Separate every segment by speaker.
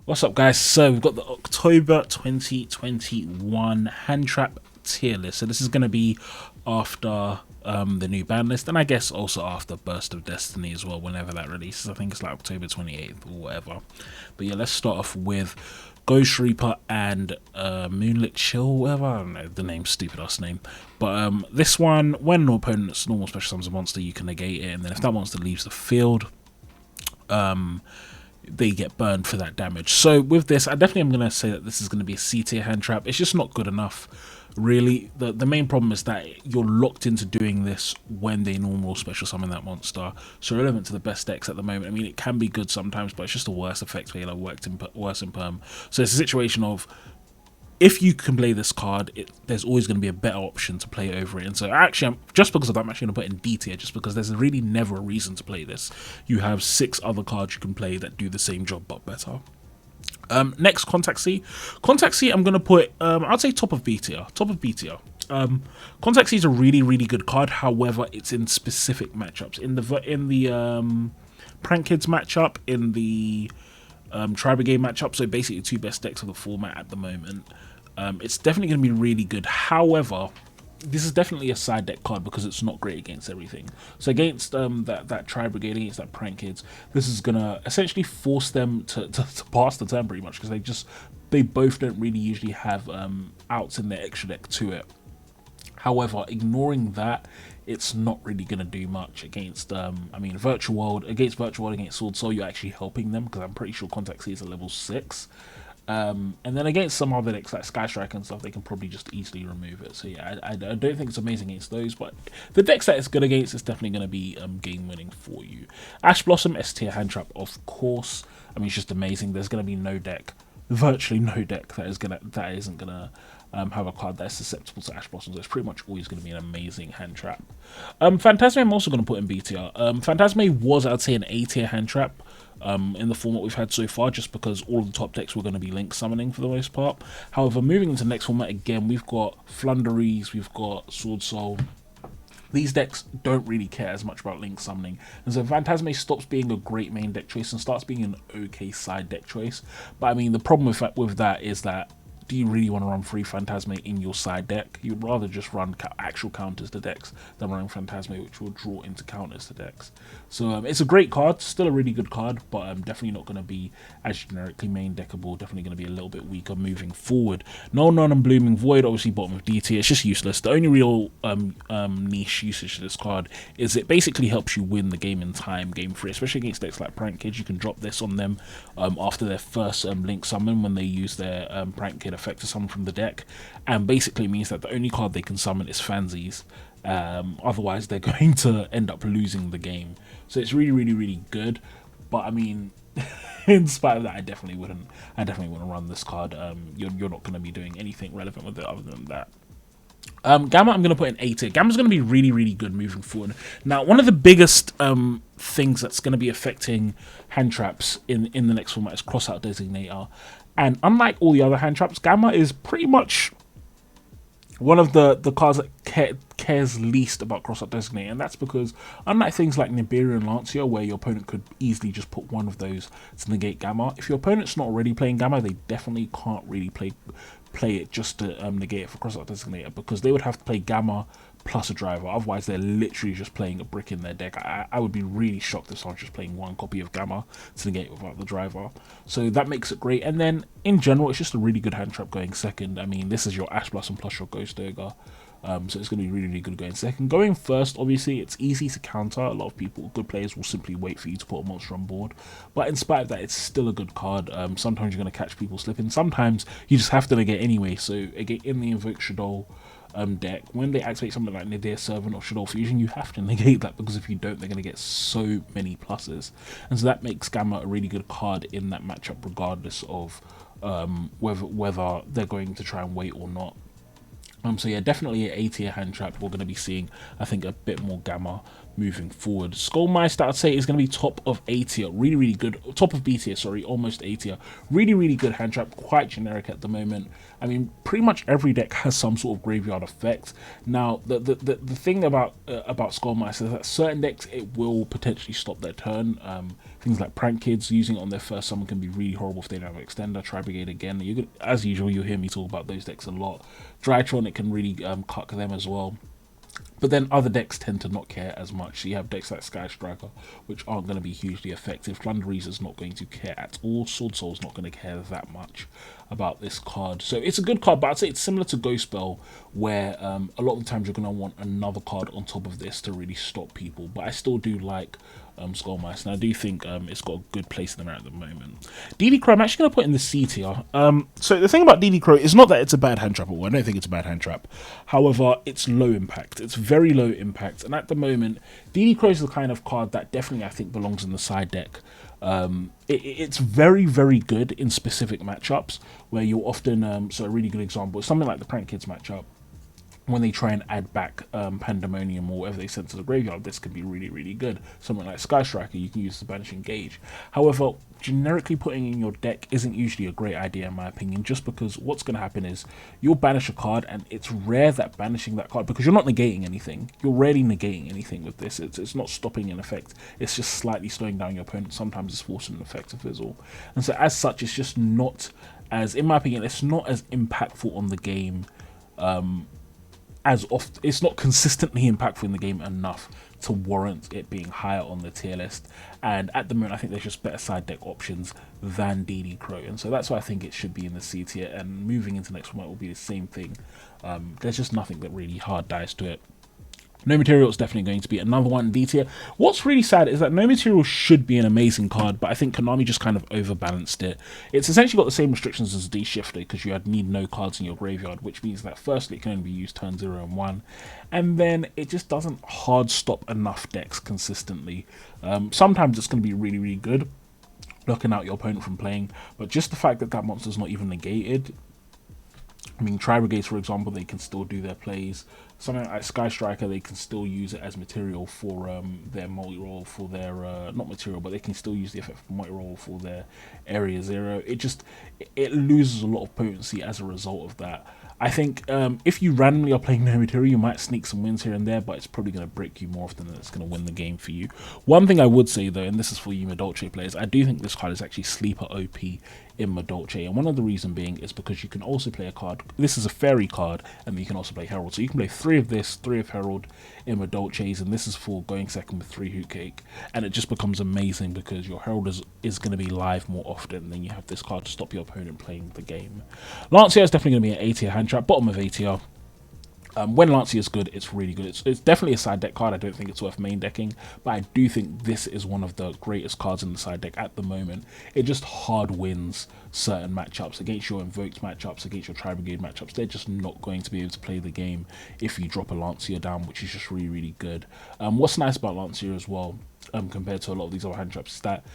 Speaker 1: What's up, guys? So we've got the October 2021 Handtrap tier list. So this is going to be after the new ban list, and I guess also after Burst of Destiny as well, whenever that releases. I think it's like October 28th or whatever. But yeah, let's start off with Ghost Reaper and Moonlit Chill, whatever. I don't know, the name's stupid ass name. But this one, when an opponent's normal special summons a monster, you can negate it, and then if that monster leaves the field, they get burned for that damage. So with this, I definitely am going to say that this is going to be a C tier hand trap. It's just not good enough, really. The main problem is that you're locked into doing this when they normal special summon that monster. So relevant to the best decks at the moment. I mean, it can be good sometimes, but it's just a worse effect failure, worse in perm. So it's a situation of, if you can play this card, there's always going to be a better option to play over it. And so actually, just because of that, I'm actually going to put in D tier, just because there's really never a reason to play this. You have 6 other cards you can play that do the same job but better. Next, Contact C. Contact C, I'm going to put, I'd say top of B tier. Top of B tier. Contact C is a really, really good card. However, it's in specific matchups. In the Prank Kids matchup, in the Tri Brigade matchup, so basically the 2 best decks of the format at the moment. It's definitely going to be really good. However, this is definitely a side deck card because it's not great against everything. So against that Tri Brigade, against that Prank Kids, this is going to essentially force them to pass the turn pretty much, because they both don't really usually have outs in their extra deck to it. However, ignoring that, it's not really going to do much against, I mean, Virtual World, against Sword Soul, you're actually helping them, because I'm pretty sure Contact C is a level 6. And then against some other decks like Sky Strike and stuff, they can probably just easily remove it. So yeah, I don't think it's amazing against those, but the decks that it's good against, it's definitely going to be game winning for you. Ash Blossom, S tier hand trap, of course. I mean, it's just amazing. There's going to be no deck, virtually no deck that isn't gonna have a card that's susceptible to Ash Blossom. So it's pretty much always going to be an amazing hand trap. Phantasme, I'm also going to put in B tier. Phantasme was, I'd say, an A tier hand trap in the format we've had so far, just because all of the top decks were going to be link summoning for the most part. However, moving into the next format, again, we've got Flunderies, we've got Sword Soul. These decks don't really care as much about link summoning, and so Phantasme stops being a great main deck choice and starts being an okay side deck choice. But I mean, the problem with that is that, do you really want to run free Phantasme in your side deck? You'd rather just run actual counters to decks than running Phantasme, which will draw into counters to decks. So it's a great card, still a really good card, but definitely not going to be as generically main deckable, definitely going to be a little bit weaker moving forward. No None and Blooming Void, obviously bottom of DT, it's just useless. The only real niche usage of this card is it basically helps you win the game in time, game free, especially against decks like Prank Kids. You can drop this on them after their first link summon, when they use their Prank Kid effect to summon from the deck, and basically means that the only card they can summon is Fansies. Otherwise they're going to end up losing the game. So it's really, really, really good. But I mean, in spite of that, I definitely wouldn't run this card. You're not going to be doing anything relevant with it other than that. Gamma, I'm going to put in A tier. Gamma's going to be really, really good moving forward. Now, one of the biggest things that's going to be affecting hand traps in the next format is Crossout Designator. And unlike all the other hand traps, Gamma is pretty much one of the cards that cares least about Crossout Designator, and that's because, unlike things like Nibiru and Lancia, where your opponent could easily just put one of those to negate Gamma, if your opponent's not already playing Gamma, they definitely can't really play it just to negate it for Crossout Designator, because they would have to play Gamma plus a driver. Otherwise, they're literally just playing a brick in their deck. I would be really shocked if someone's just playing one copy of Gamma to negate without the driver. So that makes it great. And then, in general, it's just a really good hand trap going second. I mean, this is your Ash Blossom plus your Ghost Ogre. So it's going to be really, really good going second. Going first, obviously, it's easy to counter. A lot of people, good players, will simply wait for you to put a monster on board. But in spite of that, it's still a good card. Sometimes you're going to catch people slipping. Sometimes you just have to negate anyway. So again, in the Invoke Shadow deck, when they activate something like Nadir Servant or Shadow Fusion, you have to negate that, because if you don't, they're going to get so many pluses. And so that makes Gamma a really good card in that matchup, regardless of whether they're going to try and wait or not. So yeah, definitely an A tier hand trap. We're going to be seeing, I think, a bit more Gamma moving forward. Skullmeister, I'd say, is going to be top of A tier, really good. Top of B tier, sorry, almost A tier. Really good hand trap, quite generic at the moment. I mean, pretty much every deck has some sort of graveyard effect. Now, the thing about Skullmeister is that certain decks, it will potentially stop their turn. Things like Prank Kids, using it on their first summon can be really horrible if they don't have an extender. Tri Brigade again, as usual, you'll hear me talk about those decks a lot. Drytron, it can really cuck them as well. But then other decks tend to not care as much. So you have decks like Sky Striker, which aren't going to be hugely effective. Flundereeza's not going to care at all. Sword Soul's not going to care that much about this card. So it's a good card, but I'd say it's similar to Ghost Spell, where a lot of the times you're going to want another card on top of this to really stop people. But I still do like Skullmeister, and I do think it's got a good place in the mirror at the moment. DD Crow, I'm actually going to put in the C tier. So the thing about DD Crow is not that it's a bad hand trap, or I don't think it's a bad hand trap. However, it's low impact. It's very low impact, and at the moment, DD Crow is the kind of card that definitely I think belongs in the side deck. It's very good in specific matchups where you'll often, so a really good example is something like the Prank Kids matchup. When they try and add back Pandemonium or whatever they send to the graveyard, this can be really good. Something like Sky Striker, you can use the Banish Engage. However, generically putting in your deck isn't usually a great idea in my opinion, just because what's going to happen is you'll banish a card, and it's rare that banishing that card, because you're not negating anything. You're rarely negating anything with this. It's not stopping an effect. It's just slightly slowing down your opponent. Sometimes it's forcing an effect to fizzle. And so as such, it's just not as, in my opinion, it's not as impactful on the game as often. It's not consistently impactful in the game enough to warrant it being higher on the tier list. And at the moment, I think there's just better side deck options than DD Crow, and so that's why I think it should be in the C tier. And moving into next format will be the same thing. There's just nothing that really hard dies to it. No Material is definitely going to be another one in D tier. What's really sad is that No Material should be an amazing card, but I think Konami just kind of overbalanced it. It's essentially got the same restrictions as D Shifter, because you need no cards in your graveyard, which means that firstly it can only be used turn 0 and 1, and then it just doesn't hard stop enough decks consistently. Sometimes it's going to be really good, blocking out your opponent from playing, but just the fact that that monster's not even negated. I mean, Tri Brigades, for example, they can still do their plays. Something like Sky Striker, they can still use it as material for their multi-roll, for their, not material, but they can still use the effect for multi-roll for their Area 0. It loses a lot of potency as a result of that. I think if you randomly are playing no material, you might sneak some wins here and there, but it's probably going to break you more often than it's going to win the game for you. One thing I would say though, and this is for you Madolche players, I do think this card is actually sleeper OP in Madolche, and one of the reason being is because you can also play a card, this is a fairy card, and you can also play Herald, so you can play 3 of this, 3 of Herald in Madolche's, and this is for going second with 3 Hoot Cake, and it just becomes amazing because your Herald is going to be live more often, and then you have this card to stop your opponent playing the game. Lancia is definitely going to be an A tier hand trap, bottom of A tier. When Lancia is good, it's really good. It's definitely a side deck card. I don't think it's worth main decking, but I do think this is one of the greatest cards in the side deck at the moment. It just hard wins certain matchups against your invoked matchups, against your Tri Brigade matchups. They're just not going to be able to play the game if you drop a Lancia down, which is just really good. What's nice about Lancia as well, compared to a lot of these other hand traps, is that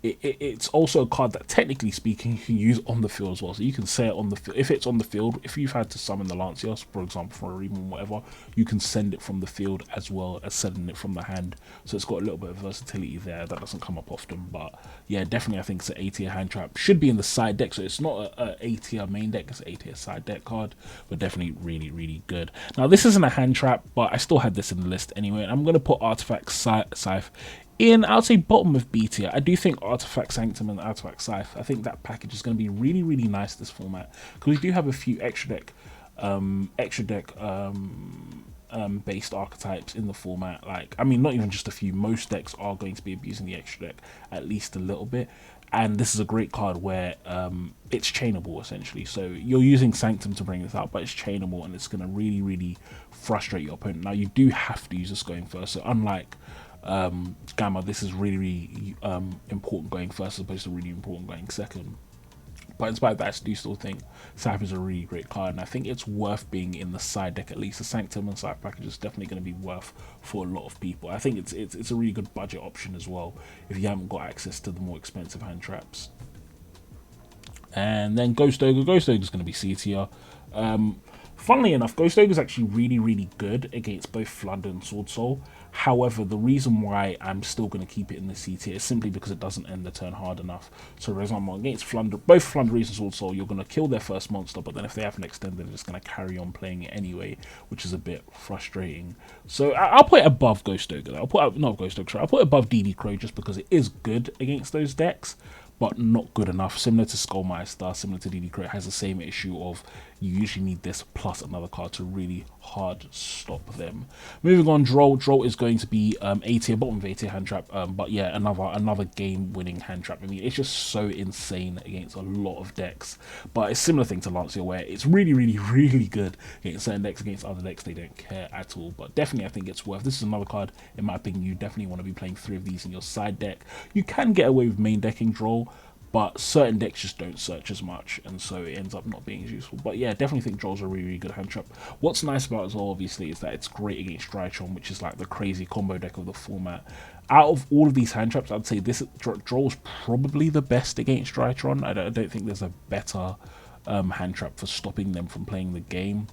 Speaker 1: it's also a card that, technically speaking, you can use on the field as well. So you can say it on the field. If it's on the field, if you've had to summon the Lancia, for example, for a Reborn or whatever, you can send it from the field as well as sending it from the hand. So it's got a little bit of versatility there that doesn't come up often. But yeah, definitely I think it's an A tier hand trap. Should be in the side deck, so it's not a A tier main deck, it's an A tier side deck card, but definitely really good. Now this isn't a hand trap, but I still had this in the list anyway, and I'm going to put Artifact Scythe in, I would say, bottom of B tier. I do think Artifact Sanctum and Artifact Scythe, I think that package is going to be really nice this format, because we do have a few extra deck based archetypes in the format. Like, I mean, not even just a few, most decks are going to be abusing the extra deck at least a little bit, and this is a great card where it's chainable essentially. So you're using Sanctum to bring this out, but it's chainable, and it's going to really frustrate your opponent. Now you do have to use this going first, so unlike Gamma, this is really important going first as opposed to really important going second. But in spite of that, I do still think Scythe is a really great card, and I think it's worth being in the side deck at least. The Sanctum and Scythe package is definitely going to be worth for a lot of people. I think it's a really good budget option as well if you haven't got access to the more expensive hand traps. And then Ghost Ogre. Ghost Ogre is going to be C tier. Funnily enough, Ghost Ogre is actually really good against both Flunder and Sword Soul. However, the reason why I'm still going to keep it in the C tier is simply because it doesn't end the turn hard enough. So, for example, against Flunder, both Flunderese and Sword Soul, you're going to kill their first monster, but then if they have an extend, they're just going to carry on playing it anyway, which is a bit frustrating. So, I'll put it above Ghost Ogre. I'll put not Ghost Ogre. I'll put it above DD Crow just because it is good against those decks, but not good enough. Similar to Skullmeister, similar to DD Crow, it has the same issue of you usually need this plus another card to really hard stop them. Moving on, Droll. Droll is going to be A tier, bottom of A tier hand trap, but yeah, another game-winning hand trap. I mean, it's just so insane against a lot of decks, but it's a similar thing to Lancia where it's really good against certain decks. Against other decks, they don't care at all, but definitely I think it's worth. This is another card, in my opinion, you definitely want to be playing 3 of these in your side deck. You can get away with main decking Droll, but certain decks just don't search as much, and so it ends up not being as useful. But yeah, definitely think Droll's a really good hand trap. What's nice about it as well, obviously, is that it's great against Drytron, which is like the crazy combo deck of the format. Out of all of these hand traps, I'd say this Droll's probably the best against Drytron. I don't think there's a better hand trap for stopping them from playing the game.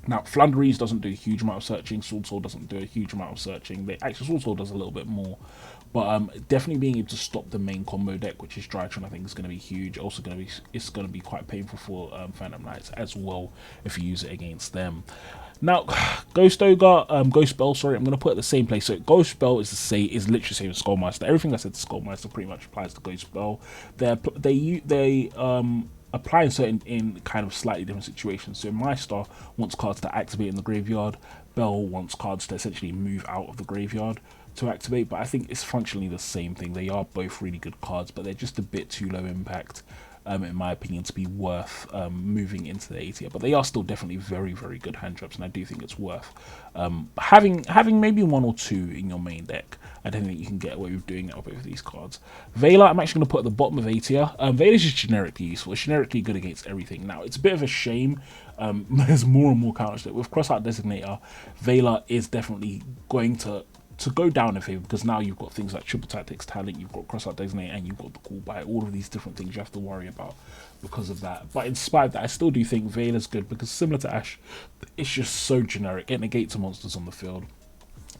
Speaker 1: Now, Flunderese doesn't do a huge amount of searching. Sword Soul doesn't do a huge amount of searching. Actually, Sword Soul does a little bit more. But definitely being able to stop the main combo deck, which is Drytron, I think is going to be huge. Also, it's going to be quite painful for Phantom Knights as well if you use it against them. Now, Ghost Ogre, Ghost Spell, sorry, I'm going to put it the same place. So Ghost Spell is literally the same as Skullmeister. Everything I said to Skullmeister pretty much applies to Ghost Spell. They apply certain in kind of slightly different situations. So Meister wants cards to activate in the graveyard. Bell wants cards to essentially move out of the graveyard to activate, but I think it's functionally the same thing. They are both really good cards, but they're just a bit too low impact, in my opinion, to be worth moving into the A tier. But they are still definitely very good hand traps, and I do think it's worth having maybe 1 or 2 in your main deck. I don't think you can get away with doing that with both of these cards. Veiler, I'm actually going to put at the bottom of A tier. Veiler is just generically useful. It's generically good against everything. Now, it's a bit of a shame. There's more and more counters to it. With Crossout Designator, Veiler is definitely going to go down in favor, because now you've got things like Triple Tactics Talent, you've got Crossout Designator, and you've got the Cool Buy. All of these different things you have to worry about because of that. But in spite of that, I still do think Veiler's good, because similar to Ash, it's just so generic. It negates the monsters on the field.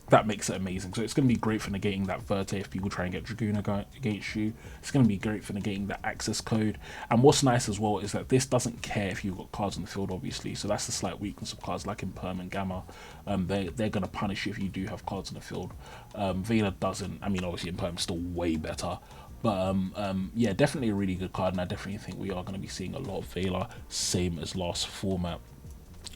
Speaker 1: That makes it amazing. So it's going to be great for negating that Verte if people try and get Dragoon against you. It's going to be great for negating that access code. And what's nice as well is that this doesn't care if you've got cards in the field, obviously. So that's the slight weakness of cards like Imperm and Gamma. They're going to punish you if you do have cards in the field. Veiler doesn't. I mean, obviously Imperm's still way better. But yeah, definitely a really good card. And I definitely think we are going to be seeing a lot of Veiler, same as last format.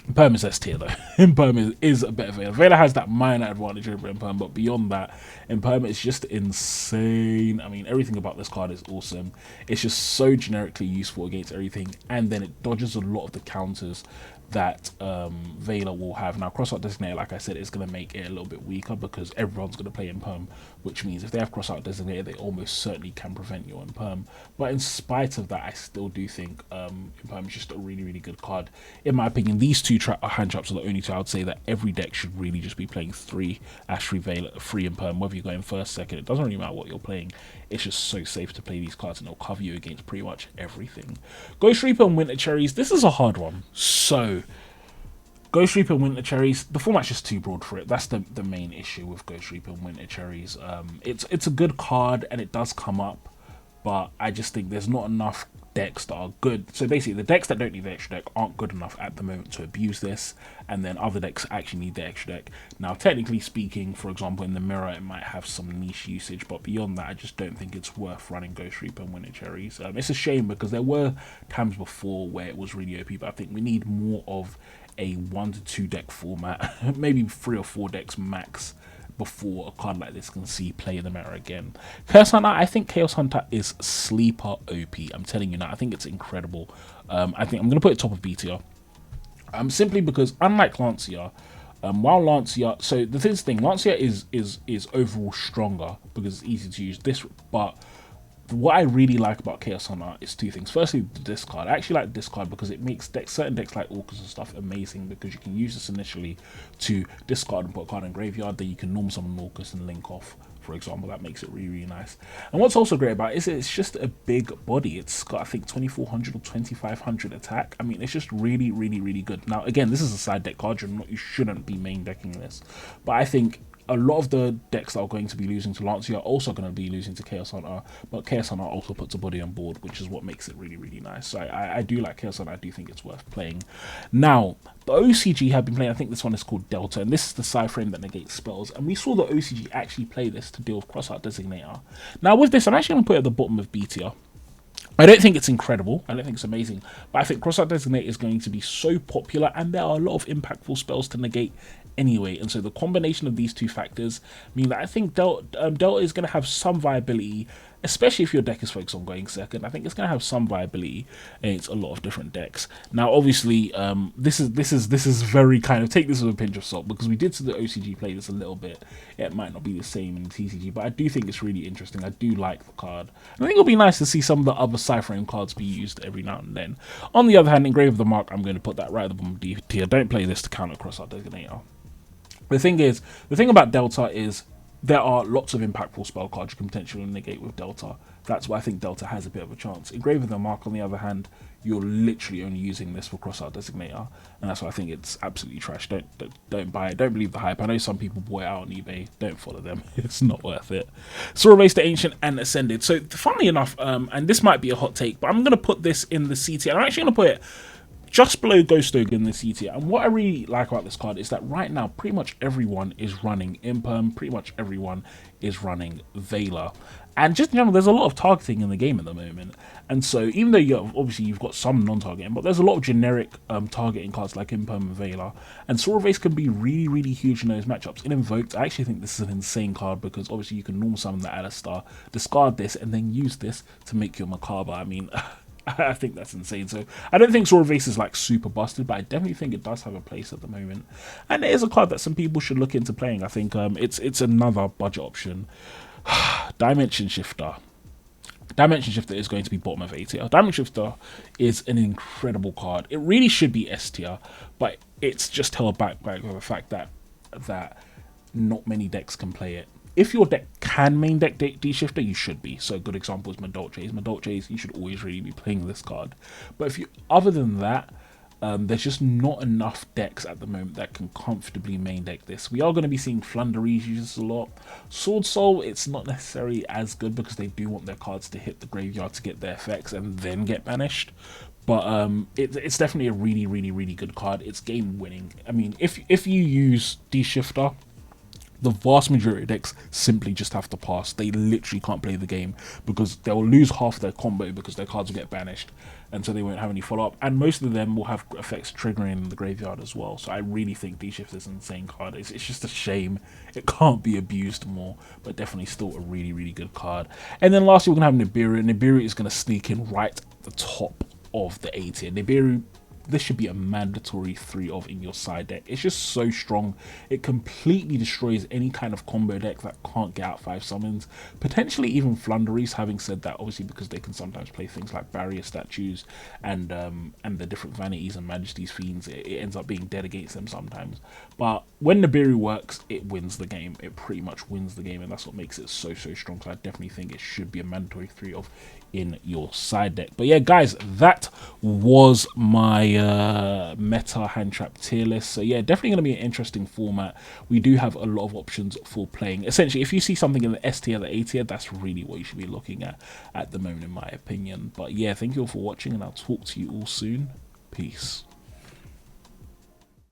Speaker 1: Imperm is S tier though. Imperm is a better Veiler. Veiler has that minor advantage over Imperm, but beyond that, Imperm is just insane. I mean, everything about this card is awesome. It's just so generically useful against everything, and then it dodges a lot of the counters that Veiler will have. Now, Crossout Designator, like I said, is going to make it a little bit weaker because everyone's going to play Imperm, which means if they have Crossout Designator, they almost certainly can prevent your Imperm. But in spite of that, I still do think Imperm is just a really good card. In my opinion, these two hand traps are the only two I would say that every deck should really just be playing 3 Ash, 3 Veiler, 3 Imperm, whether you're going first, second. It doesn't really matter what you're playing. It's just so safe to play these cards, and they'll cover you against pretty much everything. Ghost Reaper and Winter Cherries. This is a hard one. So, Ghost Reaper and Winter Cherries, the format's just too broad for it. That's the main issue with Ghost Reaper and Winter Cherries. It's a good card, and it does come up, but I just think there's not enough decks that are good. So basically, the decks that don't need the extra deck aren't good enough at the moment to abuse this, and then other decks actually need the extra deck. Now, technically speaking, for example, in the mirror, it might have some niche usage, but beyond that, I just don't think it's worth running Ghost Reaper and Winter Cherries. It's a shame because there were times before where it was really OP, but I think we need more of a 1 to 2 deck format, maybe 3 or 4 decks max, before a card like this can see play in the meta again. Chaos Hunter, I think Chaos Hunter is sleeper OP. I'm telling you now, I think it's incredible. I think I'm going to put it top of B tier. Simply because, unlike Lancia, while Lancia, so the thing, Lancia is overall stronger because it's easy to use this, but what I really like about Chaos Hunter is 2 things. Firstly, the discard. I actually like discard because it makes certain decks like Orcus and stuff amazing, because you can use this initially to discard and put a card in graveyard, then you can normal summon Orcus and link off for example. That makes it really, really nice. And what's also great about it is it's just a big body. It's got, I think, 2400 or 2500 attack. I mean, it's just really, really, really good. Now, again, this is a side deck card. You shouldn't be main decking this. But I think a lot of the decks that are going to be losing to Lancia are also going to be losing to Chaos Hunter, but Chaos Hunter also puts a body on board, which is what makes it really, really nice. So I do like Chaos Hunter. I do think it's worth playing. Now, the OCG have been playing, I think this one is called Delta, and this is the Scythe frame that negates spells, and we saw the OCG actually play this to deal with Crossheart Designator. Now, with this, I'm actually going to put it at the bottom of B tier. I don't think it's incredible, I don't think it's amazing, but I think Crossheart Designate is going to be so popular, and there are a lot of impactful spells to negate anyway, and so the combination of these two factors mean that I think Delta is going to have some viability, especially if your deck is focused on going second. I think it's going to have some viability against a lot of different decks. Now, obviously, this is very kind of, take this with a pinch of salt, because we did see the OCG play this a little bit. It might not be the same in TCG, but I do think it's really interesting. I do like the card. I think it'll be nice to see some of the other Scythe frame cards be used every now and then. On the other hand, Engrave of the Mark, I'm going to put that right at the bottom of D tier. Don't play this to counter Crossheart Designator. The thing about Delta is there are lots of impactful spell cards you can potentially negate with Delta. That's why I think Delta has a bit of a chance. Engrave of the Mark, on the other hand, you're literally only using this for Crossheart Designator, and that's why I think it's absolutely trash. Don't buy it. Don't believe the hype. I know some people bought it out on eBay. Don't follow them. It's not worth it. Zoro Vase, the Ancient, and Ascended. So, funnily enough, and this might be a hot take, but I'm going to put this in the C tier. I'm actually going to put it just below Ghost Ogre in the C tier. And what I really like about this card is that right now pretty much everyone is running Imperm, pretty much everyone is running Veiler, and just in general there's a lot of targeting in the game at the moment. And so even though obviously you've got some non-targeting, but there's a lot of generic targeting cards like Imperm and Veiler, and Zoro Vase can be really, really huge in those matchups. In Invoked, I actually think this is an insane card, because obviously you can normal summon the Alistar, discard this, and then use this to make your Macabre. I mean, I think that's insane. So I don't think Zoro Vase is like super busted, but I definitely think it does have a place at the moment, and it is a card that some people should look into playing. I think it's another budget option. Dimension Shifter. Dimension Shifter is going to be bottom of A tier. Dimension Shifter is an incredible card. It really should be S tier, but it's just held back by the fact that not many decks can play it. If your deck can main deck D-Shifter, you should be. So a good example is Madolches. Madolches, you should always really be playing this card. But if you, other than that, there's just not enough decks at the moment that can comfortably main deck this. We are going to be seeing Flunderies use this a lot. Sword Soul, it's not necessarily as good because they do want their cards to hit the graveyard to get their effects and then get banished. But it's definitely a really, really, really good card. It's game winning. I mean, if you use D-Shifter, the vast majority of decks simply just have to pass. They literally can't play the game because they'll lose half their combo because their cards will get banished, and so they won't have any follow-up. And most of them will have effects triggering in the graveyard as well. So I really think D-Shift is an insane card. It's just a shame it can't be abused more, but definitely still a really, really good card. And then lastly, we're going to have Nibiru. Nibiru is going to sneak in right at the top of the A tier. Nibiru, this should be a mandatory 3 of in your side deck. It's just so strong. It completely destroys any kind of combo deck that can't get out 5 summons. Potentially even Flunderies, having said that, obviously because they can sometimes play things like barrier statues and the different vanities and majesty's fiends. It ends up being dead against them sometimes. But when Nibiru works, it wins the game. It pretty much wins the game, and that's what makes it so, so strong. So I definitely think it should be a mandatory 3 of in your side deck. But yeah, guys, that was my meta hand trap tier list. So yeah, definitely going to be an interesting format. We do have a lot of options for playing. Essentially, if you see something in the S tier, the A tier, that's really what you should be looking at the moment, in my opinion. But yeah, thank you all for watching, and I'll talk to you all soon. Peace.